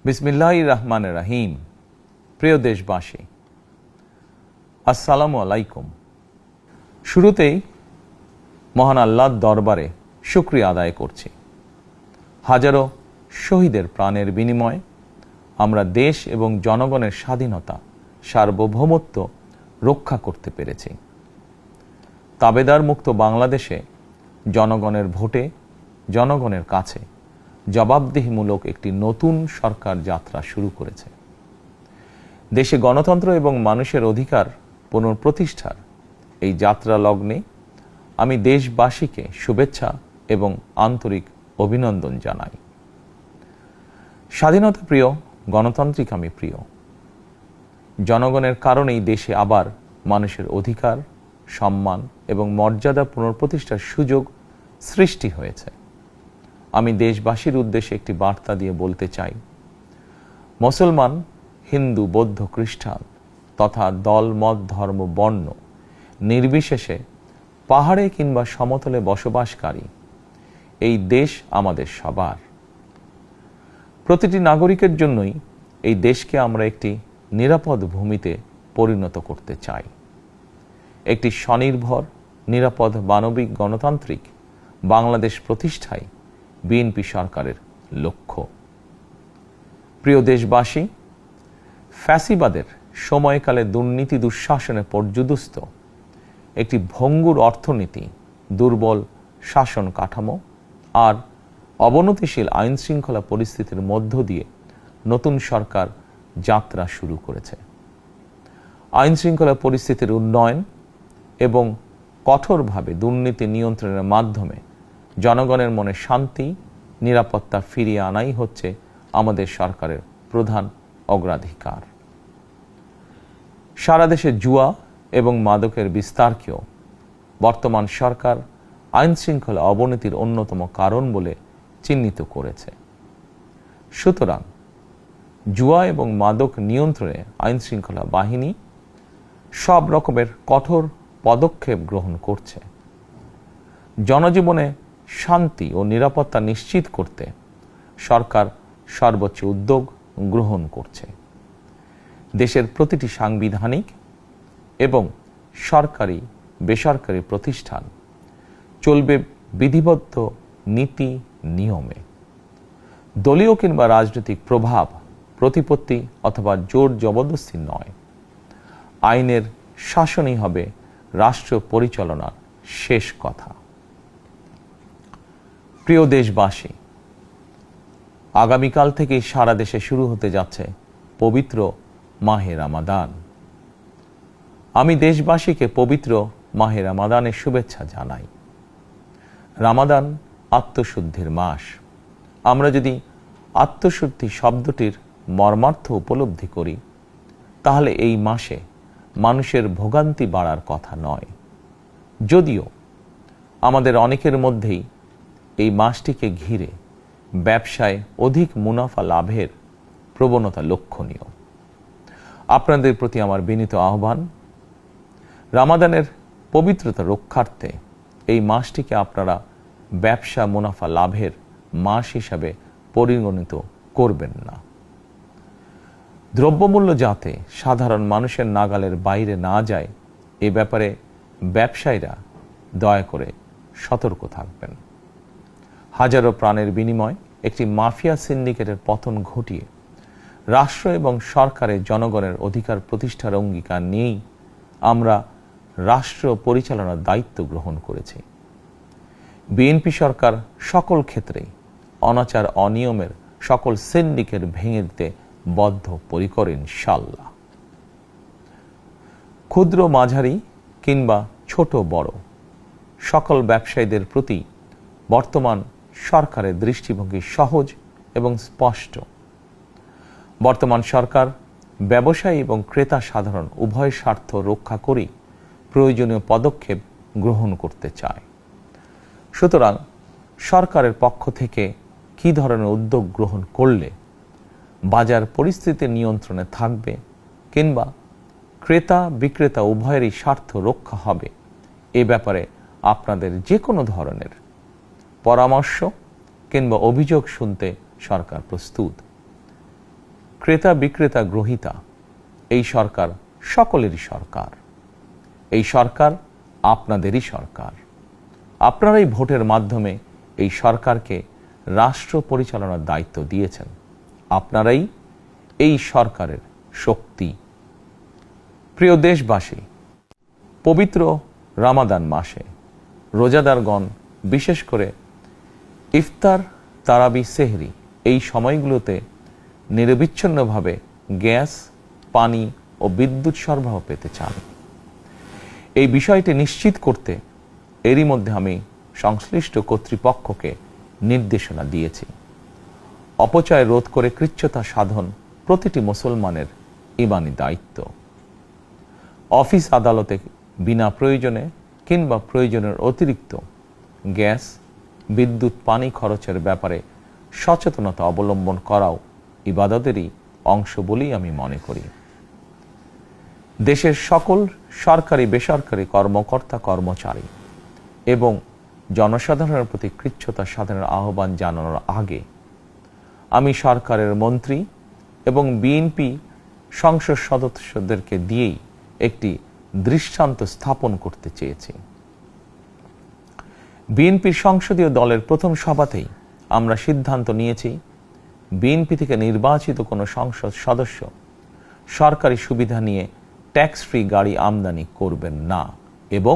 বিসমিল্লাহির রহমানির রহিম। প্রিয় দেশবাসী, আসসালামু আলাইকুম। শুরুতেই মহান আল্লাহর দরবারে শুকরিয়া আদায় করছি। হাজারো শহীদের প্রাণের বিনিময়ে আমরা দেশ এবং জনগণের স্বাধীনতা, সার্বভৌমত্ব রক্ষা করতে পেরেছি। তাবেদার মুক্ত বাংলাদেশে জনগণের ভোটে জনগণের কাছে জবাবদিহিমূলক একটি নতুন সরকার যাত্রা শুরু করেছে। দেশে গণতন্ত্র এবং মানুষের অধিকার পুনঃপ্রতিষ্ঠার এই যাত্রা লগ্নে আমি দেশবাসীকে শুভেচ্ছা এবং আন্তরিক অভিনন্দন জানাই। স্বাধীনতা প্রিয়, গণতান্ত্রিক আমি প্রিয়। জনগণের কারণেই দেশে আবার মানুষের অধিকার, সম্মান এবং মর্যাদা পুনঃপ্রতিষ্ঠার সুযোগ সৃষ্টি হয়েছে। আমি দেশবাসীর উদ্দেশ্যে একটি বার্তা দিয়ে বলতে চাই, মুসলমান, হিন্দু, বৌদ্ধ, খ্রিস্টান তথা দল, মত, ধর্ম, বর্ণ নির্বিশেষে পাহাড়ে কিংবা সমতলে বসবাসকারী এই দেশ আমাদের সবার। প্রতিটি নাগরিকের জন্যই এই দেশকে আমরা একটি নিরাপদ ভূমিতে পরিণত করতে চাই। একটি স্বনির্ভর, নিরাপদ, মানবিক, গণতান্ত্রিক বাংলাদেশ প্রতিষ্ঠায় বিএনপি সরকারের লক্ষ্য। প্রিয় দেশবাসী, ফ্যাসিবাদের সময়কালে দুর্নীতি দুঃশাসনে পর্যুদস্ত একটি ভঙ্গুর অর্থনীতি, দুর্বল শাসন কাঠামো আর অবনতিশীল আইন শৃঙ্খলা পরিস্থিতির মধ্য দিয়ে নতুন সরকার যাত্রা শুরু করেছে। আইন শৃঙ্খলা পরিস্থিতির উন্নয়ন এবং কঠোরভাবে দুর্নীতি নিয়ন্ত্রণের মাধ্যমে জনগণের মনে শান্তি, নিরাপত্তা ফিরিয়ে আনাই হচ্ছে আমাদের সরকারের প্রধান অগ্রাধিকার। সারা দেশে জুয়া এবং মাদকের বিস্তারকেও বর্তমান সরকার আইন শৃঙ্খলা অবনতির অন্যতম কারণ বলে চিহ্নিত করেছে। সুতরাং জুয়া এবং মাদক নিয়ন্ত্রণে আইন শৃঙ্খলা বাহিনী সব রকমের কঠোর পদক্ষেপ গ্রহণ করছে। জনজীবনে শান্তি ও নিরাপত্তা নিশ্চিত করতে সরকার সর্বোচ্চ উদ্যোগ গ্রহণ করছে। দেশের প্রতিটি সাংবিধানিক এবং সরকারি বেসরকারি প্রতিষ্ঠান চলবে বিধিবদ্ধ নীতি নিয়মে। দলীয় কিংবা রাজনৈতিক প্রভাব, প্রতিপত্তি অথবা জোর জবরদস্তি নয়। আইনের শাসনই হবে রাষ্ট্র পরিচালনার শেষ কথা। প্রিয় দেশবাসী, আগামীকাল থেকেই সারা দেশে শুরু হতে যাচ্ছে পবিত্র মাহে রমাদান। আমি দেশবাসীকে পবিত্র মাহে রমাদানের শুভেচ্ছা জানাই। রমাদান আত্মশুদ্ধির মাস। আমরা যদি আত্মশুদ্ধি শব্দটির মর্মার্থ উপলব্ধি করি, তাহলে এই মাসে মানুষের ভোগান্তি বাড়ার কথা নয়। যদিও আমাদের অনেকের মধ্যেই এই মাসটিকে ঘিরে ব্যবসায় অধিক মুনাফা লাভের প্রবণতা লক্ষণীয়। আপনাদের প্রতি আমার বিনীত আহ্বান, রমাদানের পবিত্রতা রক্ষার্থে এই মাসটিকে আপনারা ব্যবসা মুনাফা লাভের মাস হিসাবে পরিগণিত করবেন না। দ্রব্যমূল্য যাতে সাধারণ মানুষের নাগালের বাইরে না যায়, এ ব্যাপারে ব্যবসায়ীরা দয়া করে সতর্ক থাকবেন। হাজারো প্রাণের বিনিময়ে একটি মাফিয়া সিন্ডিকেটের পতন ঘটিয়ে রাষ্ট্র এবং সরকারের জনগণের অধিকার প্রতিষ্ঠার অঙ্গীকার নিয়েই আমরা রাষ্ট্র পরিচালনার দায়িত্ব গ্রহণ করেছি। বিএনপি সরকার সকল ক্ষেত্রেই অনাচার অনিয়মের সকল সিন্ডিকেট ভেঙে দিতে বদ্ধপরিকর ইনশাআল্লাহ। ক্ষুদ্র, মাঝারি কিংবা ছোট বড় সকল ব্যবসায়ীদের প্রতি বর্তমান সরকারের দৃষ্টিভঙ্গি সহজ এবং স্পষ্ট। বর্তমান সরকার ব্যবসায়ী এবং ক্রেতা সাধারণ উভয় স্বার্থ রক্ষা করেই প্রয়োজনীয় পদক্ষেপ গ্রহণ করতে চায়। সুতরাং সরকারের পক্ষ থেকে কী ধরনের উদ্যোগ গ্রহণ করলে বাজার পরিস্থিতি নিয়ন্ত্রণে থাকবে কিংবা ক্রেতা বিক্রেতা উভয়েরই স্বার্থ রক্ষা হবে, এ ব্যাপারে আপনাদের যে কোনো ধরনের পরামর্শ কিংবা অভিযোগ শুনতে সরকার প্রস্তুত। ক্রেতা বিক্রেতা গ্রহীতা, এই সরকার সকলেরই সরকার। এই সরকার আপনাদেরই সরকার। আপনারাই ভোটের মাধ্যমে এই সরকারকে রাষ্ট্র পরিচালনার দায়িত্ব দিয়েছেন। আপনারাই এই সরকারের শক্তি। প্রিয় দেশবাসী, পবিত্র রামাদান মাসে রোজাদারগণ বিশেষ করে ইফতার, তারাবি, সেহরি এই সময়গুলোতে নিরবিচ্ছিন্নভাবে গ্যাস, পানি ও বিদ্যুৎ সরবরাহ পেতে চান। এই বিষয়টি নিশ্চিত করতে এরই মধ্যে আমি সংশ্লিষ্ট কর্তৃপক্ষকে নির্দেশনা দিয়েছি। অপচয় রোধ করে কৃচ্ছ্রতা সাধন প্রতিটি মুসলমানের ঈমানি দায়িত্ব। অফিস আদালতে বিনা প্রয়োজনে কিংবা প্রয়োজনের অতিরিক্ত গ্যাস, বিদ্যুৎ, পানি খরচের ব্যাপারে সচেতনতা অবলম্বন করাও ইবাদতেরই অংশ বলেই আমি মনে করি। দেশের সকল সরকারি বেসরকারি কর্মকর্তা কর্মচারী এবং জনসাধারণের প্রতি কৃচ্ছ্রতা সাধনের আহ্বান জানানোর আগে আমি সরকারের মন্ত্রী এবং বিএনপি সংসদ সদস্যদেরকে দিয়েই একটি দৃষ্টান্ত স্থাপন করতে চেয়েছি। বিএনপির সংসদীয় দলের প্রথম সভাতেই আমরা সিদ্ধান্ত নিয়েছি, বিএনপি থেকে নির্বাচিত কোনো সংসদ সদস্য সরকারি সুবিধা নিয়ে ট্যাক্স ফ্রি গাড়ি আমদানি করবেন না এবং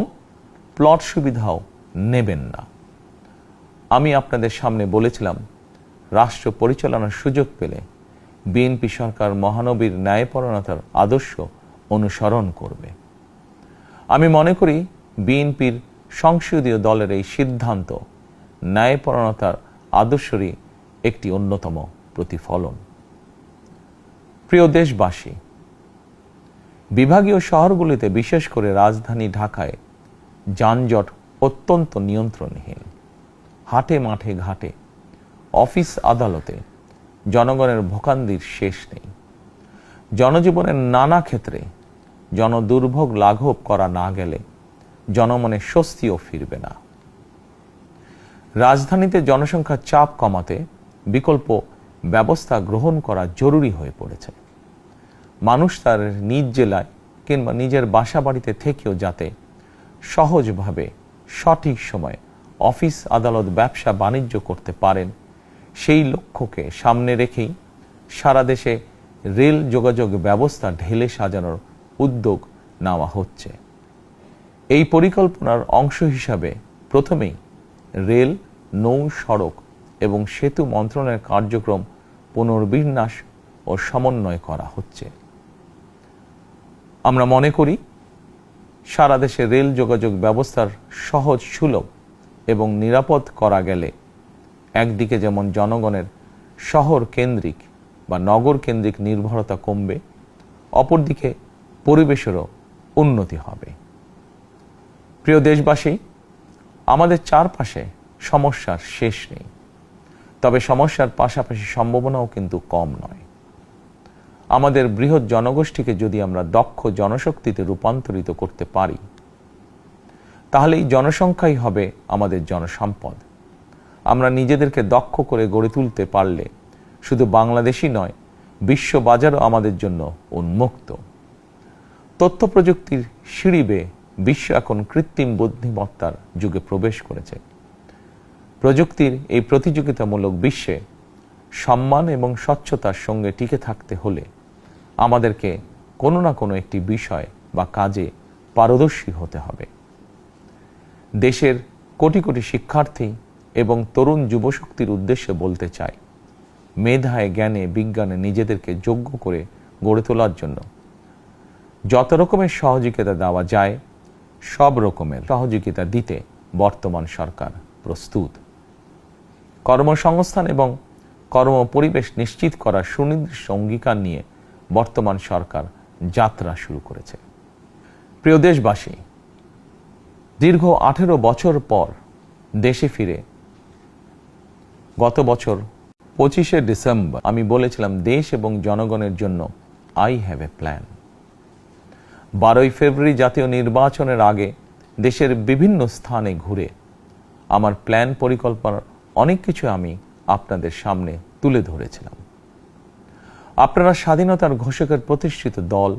প্লট সুবিধাও নেবেন না। আমি আপনাদের সামনে বলেছিলাম, রাষ্ট্র পরিচালনার সুযোগ পেলে বিএনপি সরকার মহানবীর ন্যায়পরায়ণতার আদর্শ অনুসরণ করবে। আমি মনে করি বিএনপির সংসদীয় দলের এই সিদ্ধান্ত ন্যায়পরায়ণতার আদর্শেরই একটি অন্যতম প্রতিফলন। প্রিয় দেশবাসী, বিভাগীয় শহরগুলিতে বিশেষ করে রাজধানী ঢাকায় যানজট অত্যন্ত নিয়ন্ত্রণহীন। হাটে মাঠে ঘাটে, অফিস আদালতে জনগণের ভোগান্তির শেষ নেই। জনজীবনের নানা ক্ষেত্রে জনদুর্ভোগ লাঘব করা না গেলে জনমনে স্বস্তিও ফিরবে না। রাজধানীতে জনসংখ্যার চাপ কমাতে বিকল্প ব্যবস্থা গ্রহণ করা জরুরি হয়ে পড়েছে। মানুষ তার নিজ জেলায় কিংবা নিজের বাসা বাড়িতে থেকেও যাতে সহজভাবে সঠিক সময়ে অফিস, আদালত, ব্যবসা বাণিজ্য করতে পারেন, সেই লক্ষ্যকে সামনে রেখেই সারা দেশে রেল যোগাযোগ ব্যবস্থা ঢেলে সাজানোর উদ্যোগ নেওয়া হচ্ছে। এই পরিকল্পনার অংশ হিসাবে প্রথমেই রেল, নৌ, সড়ক এবং সেতু মন্ত্রণালয়ের কার্যক্রম পুনর্বিন্যাস ও সমন্বয় করা হচ্ছে। আমরা মনে করি সারা দেশে রেল যোগাযোগ ব্যবস্থার সহজ, সুলভ এবং নিরাপদ করা গেলে একদিকে যেমন জনগণের শহর কেন্দ্রিক বা নগর কেন্দ্রিক নির্ভরতা কমবে, অপরদিকে পরিবেশেরও উন্নতি হবে। প্রিয় দেশবাসী, আমাদের চারপাশে সমস্যার শেষ নেই, তবে সমস্যার পাশাপাশি সম্ভাবনাও কিন্তু কম নয়। আমাদের বৃহৎ জনগোষ্ঠীকে যদি আমরা দক্ষ জনশক্তিতে রূপান্তরিত করতে পারি, তাহলে এই জনসংখ্যাই হবে আমাদের জনসম্পদ। আমরা নিজেদেরকে দক্ষ করে গড়ে তুলতে পারলে শুধু বাংলাদেশই নয়, বিশ্ব বাজারও আমাদের জন্য উন্মুক্ত। তথ্য প্রযুক্তির সিঁড়ি বেয়ে বিশ্ব এখন কৃত্রিম বুদ্ধিমত্তার যুগে প্রবেশ করেছে। প্রযুক্তির এই প্রতিযোগিতামূলক বিশ্বে সম্মান এবং স্বচ্ছতার সঙ্গে টিকে থাকতে হলে আমাদেরকে কোনো না কোনো একটি বিষয় বা কাজে পারদর্শী হতে হবে। দেশের কোটি কোটি শিক্ষার্থী এবং তরুণ যুবশক্তির উদ্দেশ্যে বলতে চাই, মেধায়, জ্ঞানে, বিজ্ঞানে নিজেদেরকে যোগ্য করে গড়ে তোলার জন্য যত রকমের সহযোগিতা দেওয়া যায় সব রকমের সহযোগিতা দিতে বর্তমান সরকার প্রস্তুত। কর্মসংস্থান এবং কর্মপরিবেশ নিশ্চিত করার সুনির্দিষ্ট অঙ্গীকার নিয়ে বর্তমান সরকার যাত্রা শুরু করেছে। প্রিয় দেশবাসী, দীর্ঘ 18 বছর পর দেশে ফিরে গত বছর 25শে ডিসেম্বর আমি বলেছিলাম, দেশ এবং জনগণের জন্য আই হ্যাভ এ প্ল্যান। 12ই ফেব্রুয়ারি জাতীয় নির্বাচনের আগে দেশের বিভিন্ন স্থানে ঘুরে আমার প্ল্যান পরিকল্পনার অনেক কিছু আমি আপনাদের সামনে তুলে ধরেছিলাম। আপনারা স্বাধীনতার ঘোষকের প্রতিষ্ঠিত দল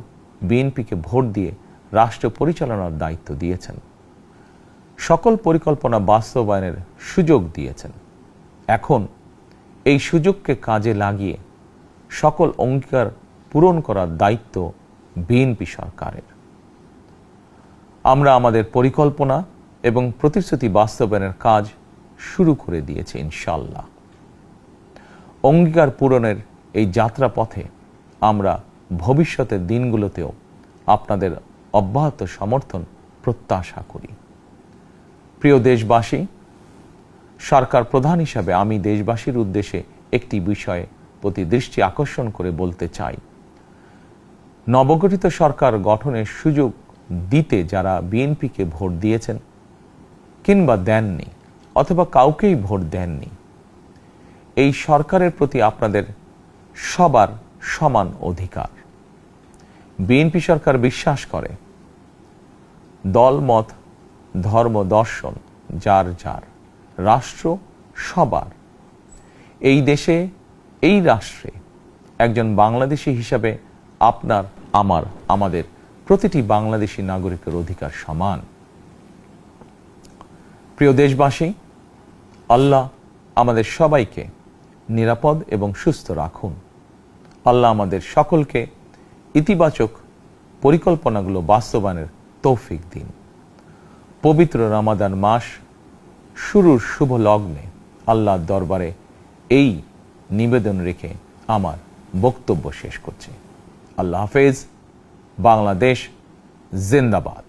বিএনপিকে ভোট দিয়ে রাষ্ট্র পরিচালনার দায়িত্ব দিয়েছেন, সকল পরিকল্পনা বাস্তবায়নের সুযোগ দিয়েছেন। এখন এই সুযোগকে কাজে লাগিয়ে সকল অঙ্গীকার পূরণ করার দায়িত্ব বিএনপি সরকারের। আমরা আমাদের পরিকল্পনা এবং প্রতিশ্রুতি বাস্তবায়নের কাজ শুরু করে দিয়েছি ইনশাআল্লাহ। অঙ্গীকার পূরণের এই যাত্রাপথে আমরা ভবিষ্যতের দিনগুলোতেও আপনাদের অব্যাহত সমর্থন প্রত্যাশা করি। প্রিয় দেশবাসী, সরকার প্রধান হিসাবে আমি দেশবাসীর উদ্দেশ্যে একটি বিষয়ে প্রতি দৃষ্টি আকর্ষণ করে বলতে চাই। নবগঠিত সরকার গঠনের সুযোগ দিতে যারা বিএনপিকে ভোট দিয়েছেন কিংবা দেননি অথবা কাউকেই ভোট দেননি, এই সরকারের প্রতি আপনাদের সবার সমান অধিকার। বিএনপি সরকার বিশ্বাস করে দল মত ধর্ম দর্শন যার যার, রাষ্ট্র সবার। এই দেশে এই রাষ্ট্রে একজন বাংলাদেশী হিসাবে আপনার আমার আমাদের প্রতিটি বাংলাদেশী নাগরিকের অধিকার সমান। প্রিয় দেশবাসী, আল্লাহ আমাদের সবাইকে নিরাপদ এবং সুস্থ রাখুন। আল্লাহ আমাদের সকলকে ইতিবাচক পরিকল্পনাগুলো বাস্তবায়নের তৌফিক দিন। পবিত্র রমাদান মাস শুরুর শুভ লগ্নে আল্লাহর দরবারে এই নিবেদন রেখে আমার বক্তব্য শেষ করছি। আল্লাহ হাফেজ। বাংলাদেশ জিন্দাবাদ।